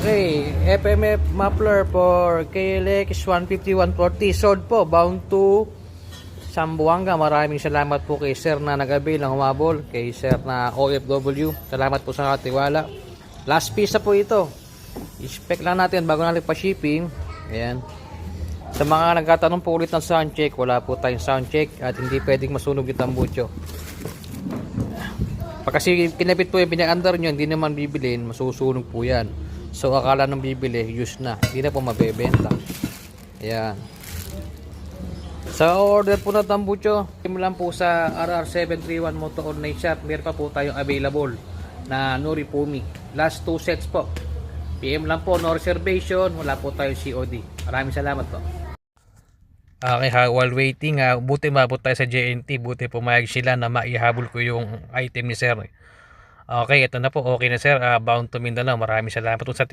Okay, FMF muffler for KLX 150-140 sold po, bound to Zamboanga. Maraming salamat po kay sir na nag-avail ng humabol, kay sir na OFW. Salamat po sa katiwala. Last piece na po ito. I-spec lang natin bago natin pa-shipping. Ayan. Sa mga nagtatanong po ulit ng sound check, wala po tayong sound check at hindi pwedeng masunog yung tambucho. Pag kasi kinabit po yung pinaka-under nyo, hindi naman bibilin, masusunog po yan. So akala nang bibili, use na, hindi na po mabebenta. Ayan. Sa order po na tambucho, team lang po sa RR731 Moto Online Shop. Meron pa po tayong available na Nori Pumi. Last 2 sets po. PM lang po, no reservation, wala po tayong COD. Maraming salamat po. Okay, while waiting, buti mabot tayo sa JNT. Buti pumayag sila na maihabol ko yung item ni sir. Okay, ito na po. Okay na sir. Bound to Mindanao. Maraming salamat po sa tiwala.